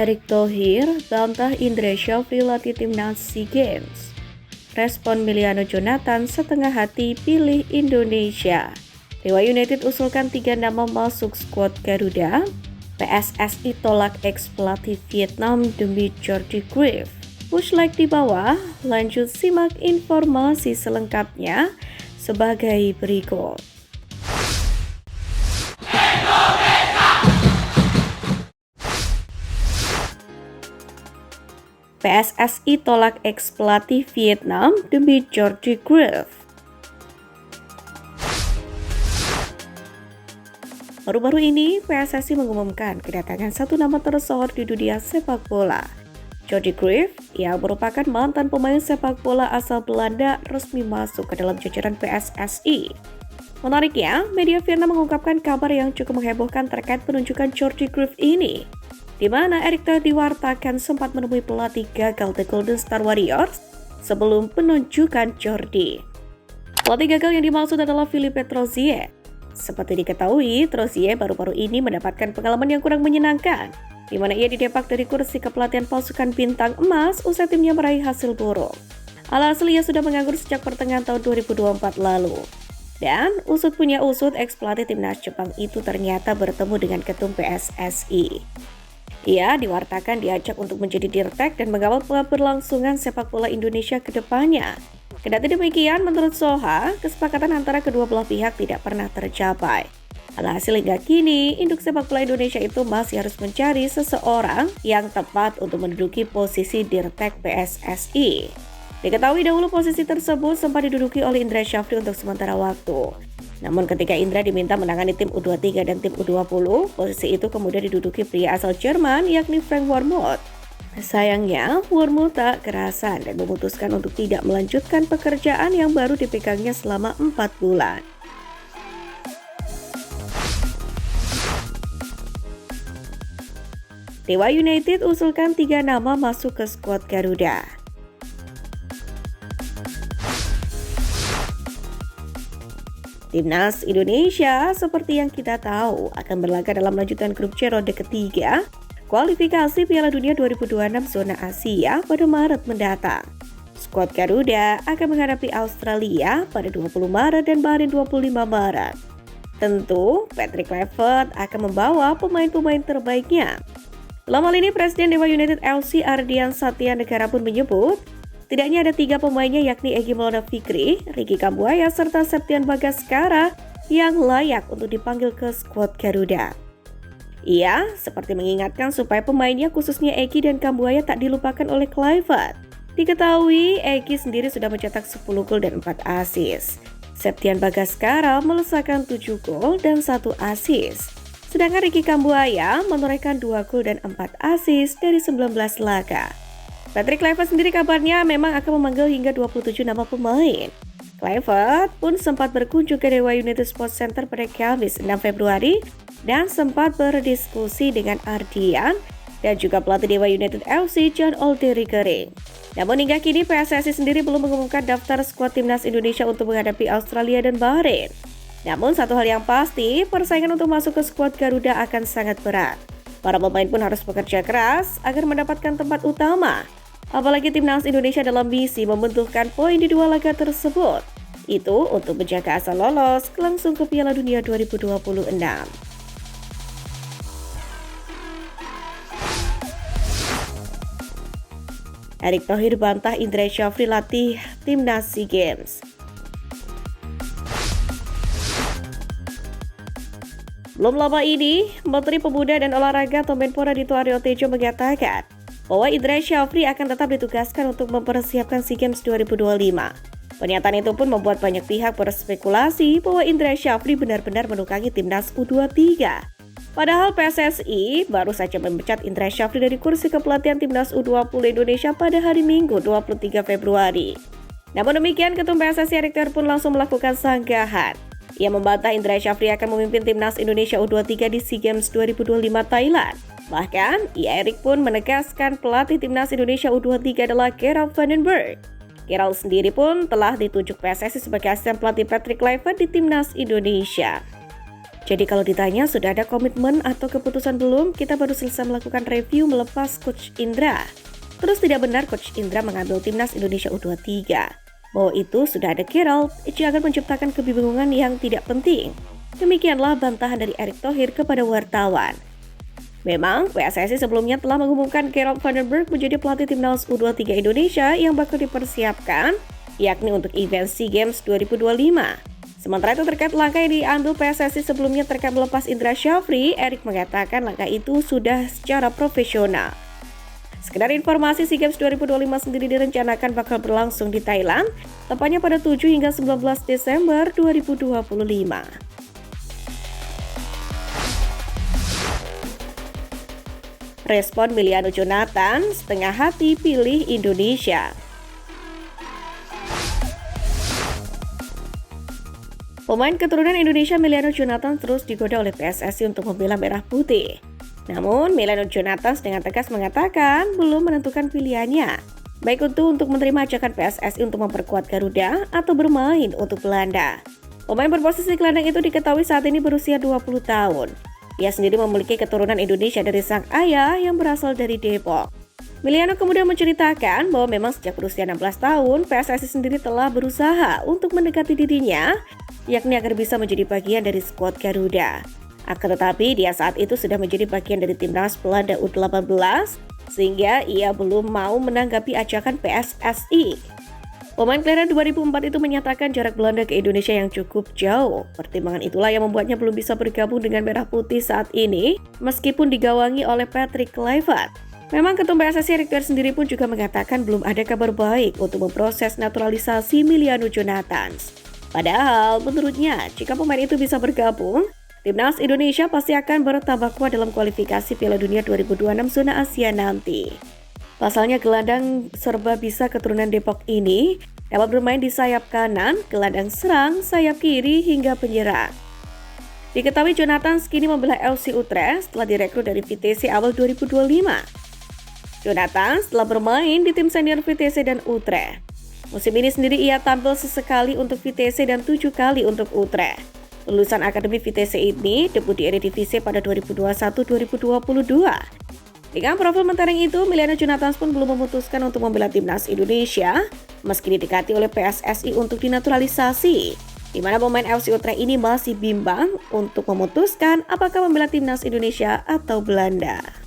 Erick Thohir bantah Indra Syafri latih timnas SEA Games. Respon Miliano Jonathan setengah hati pilih Indonesia. Dewa United usulkan 3 nama masuk skuad Garuda. PSSI tolak ex pelatih Vietnam demi Jordi Cruyff. Push like di bawah, lanjut simak informasi selengkapnya sebagai berikut. PSSI tolak ex pelatih Vietnam demi Jordi Cruyff. Baru-baru ini, PSSI mengumumkan kedatangan satu nama tersohor di dunia sepak bola. Jordi Cruyff, yang merupakan mantan pemain sepak bola asal Belanda, resmi masuk ke dalam jajaran PSSI. Menariknya, media Vietnam mengungkapkan kabar yang cukup menghebohkan terkait penunjukan Jordi Cruyff ini, di mana Erick Thohir diwartakan sempat menemui pelatih gagal The Golden Star Warriors sebelum penunjukan Jordi. Pelatih gagal yang dimaksud adalah Philippe Troussier. Seperti diketahui, Troussier baru-baru ini mendapatkan pengalaman yang kurang menyenangkan, di mana ia didepak dari kursi kepelatihan pasukan bintang emas usai timnya meraih hasil buruk. Alhasil ia sudah menganggur sejak pertengahan tahun 2024 lalu. Dan usut punya usut, ex pelatih timnas Jepang itu ternyata bertemu dengan ketum PSSI. Ia diwartakan diajak untuk menjadi dirtek dan mengawal keberlangsungan sepak bola Indonesia ke depannya. Kendati demikian, menurut Soha, kesepakatan antara kedua belah pihak tidak pernah tercapai. Alhasil hingga kini, induk sepak bola Indonesia itu masih harus mencari seseorang yang tepat untuk menduduki posisi dirtek PSSI. Diketahui dahulu posisi tersebut sempat diduduki oleh Indra Syafri untuk sementara waktu. Namun ketika Indra diminta menangani tim U23 dan tim U20, posisi itu kemudian diduduki pria asal Jerman yakni Frank Wormuth. Sayangnya, Wormuth tak kerasan dan memutuskan untuk tidak melanjutkan pekerjaan yang baru dipegangnya selama 4 bulan. Dewa United usulkan 3 nama masuk ke skuad Garuda. Timnas Indonesia seperti yang kita tahu akan berlaga dalam lanjutan grup C ronde ketiga kualifikasi Piala Dunia 2026 zona Asia pada Maret mendatang. Skuad Garuda akan menghadapi Australia pada 20 Maret dan Bahrain 25 Maret. Tentu, Patrick Kluivert akan membawa pemain-pemain terbaiknya. Dalam hal ini, Presiden Dewa United FC Ardian Satya Negara pun menyebut, tidaknya ada 3 pemainnya yakni Egy Maulana Fikri, Ricky Kambuaya, serta Septian Bagaskara yang layak untuk dipanggil ke skuad Garuda. Ia seperti mengingatkan supaya pemainnya khususnya Egy dan Kambuaya tak dilupakan oleh Kluivert. Diketahui Egy sendiri sudah mencetak 10 gol dan 4 assist. Septian Bagaskara melesakkan 7 gol dan 1 assist. Sedangkan Ricky Kambuaya menorehkan 2 gol dan 4 assist dari 19 laga. Patrick Kluivert sendiri kabarnya memang akan memanggil hingga 27 nama pemain. Kluivert pun sempat berkunjung ke Dewa United Sports Center pada Kamis 6 Februari dan sempat berdiskusi dengan Ardian dan juga pelatih Dewa United FC John Olderi Kering. Namun hingga kini PSSI sendiri belum mengumumkan daftar skuad timnas Indonesia untuk menghadapi Australia dan Bahrain. Namun satu hal yang pasti, persaingan untuk masuk ke skuad Garuda akan sangat berat. Para pemain pun harus bekerja keras agar mendapatkan tempat utama. Apalagi timnas Indonesia dalam misi membutuhkan poin di 2 laga tersebut. Itu untuk menjaga asa lolos langsung ke Piala Dunia 2026. Erick Thohir bantah Indra Syafri latih timnas SEA Games. Belum lama ini, Menteri Pemuda dan Olahraga Tomenpora Dito Aryo Tejo mengatakan bahwa Indra Syafri akan tetap ditugaskan untuk mempersiapkan SEA Games 2025. Pernyataan itu pun membuat banyak pihak berspekulasi bahwa Indra Syafri benar-benar menukangi timnas U23. Padahal PSSI baru saja memecat Indra Syafri dari kursi kepelatihan timnas U20 Indonesia pada hari Minggu 23 Februari. Namun demikian, Ketum PSSI Erick Thohir pun langsung melakukan sanggahan. Ia membantah Indra Syafri akan memimpin timnas Indonesia U23 di SEA Games 2025 Thailand. Bahkan, Erick pun menegaskan pelatih timnas Indonesia U23 adalah Gerald Vandenberg. Gerald sendiri pun telah ditunjuk PSSI sebagai asisten pelatih Patrick Kluivert di timnas Indonesia. Jadi kalau ditanya sudah ada komitmen atau keputusan belum, kita baru selesai melakukan review melepas Coach Indra. Terus tidak benar Coach Indra mengambil timnas Indonesia U23. Bahwa itu sudah ada Gerald, itu akan menciptakan kebingungan yang tidak penting. Demikianlah bantahan dari Erick Thohir kepada wartawan. Memang, PSSI sebelumnya telah mengumumkan Gerald Vandenberg menjadi pelatih timnas U23 Indonesia yang bakal dipersiapkan, yakni untuk event SEA Games 2025. Sementara itu terkait langkah yang diambil PSSI sebelumnya terkait melepas Indra Syafri, Erick mengatakan langkah itu sudah secara profesional. Sekedar informasi, SEA Games 2025 sendiri direncanakan bakal berlangsung di Thailand, tepatnya pada 7 hingga 19 Desember 2025. Respon Miliano Jonathan, setengah hati pilih Indonesia. Pemain keturunan Indonesia Miliano Jonathan terus digoda oleh PSSI untuk membela merah putih. Namun, Miliano Jonathan dengan tegas mengatakan belum menentukan pilihannya, baik itu untuk menerima ajakan PSSI untuk memperkuat Garuda atau bermain untuk Belanda. Pemain berposisi gelandang itu diketahui saat ini berusia 20 tahun. Ia sendiri memiliki keturunan Indonesia dari sang ayah yang berasal dari Depok. Miliano kemudian menceritakan bahwa memang sejak berusia 16 tahun, PSSI sendiri telah berusaha untuk mendekati dirinya, yakni agar bisa menjadi bagian dari skuad Garuda. Akan tetapi dia saat itu sudah menjadi bagian dari timnas Belanda U18, sehingga ia belum mau menanggapi ajakan PSSI. Pemain kelahiran 2004 itu menyatakan jarak Belanda ke Indonesia yang cukup jauh. Pertimbangan itulah yang membuatnya belum bisa bergabung dengan Merah Putih saat ini, meskipun digawangi oleh Patrick Kluivert. Memang Ketum PSSI Erick Thohir sendiri pun juga mengatakan belum ada kabar baik untuk memproses naturalisasi Miliano Jonathan. Padahal menurutnya, jika pemain itu bisa bergabung, timnas Indonesia pasti akan bertambah kuat dalam kualifikasi Piala Dunia 2026 zona Asia nanti. Pasalnya gelandang serba bisa keturunan Depok ini dapat bermain di sayap kanan, gelandang serang, sayap kiri hingga penyerang. Diketahui Jonathan kini membela FC Utrecht setelah direkrut dari VTC awal 2025. Jonathan telah bermain di tim senior VTC dan Utrecht. Musim ini sendiri ia tampil sesekali untuk VTC dan 7 kali untuk Utrecht. Lulusan Akademi VTC ini debut di Eredivisie pada 2021-2022. Dengan profil mentereng itu, Miliano Jonathan pun belum memutuskan untuk membela timnas Indonesia, meski didekati oleh PSSI untuk dinaturalisasi, di mana pemain FC Utrecht ini masih bimbang untuk memutuskan apakah membela timnas Indonesia atau Belanda.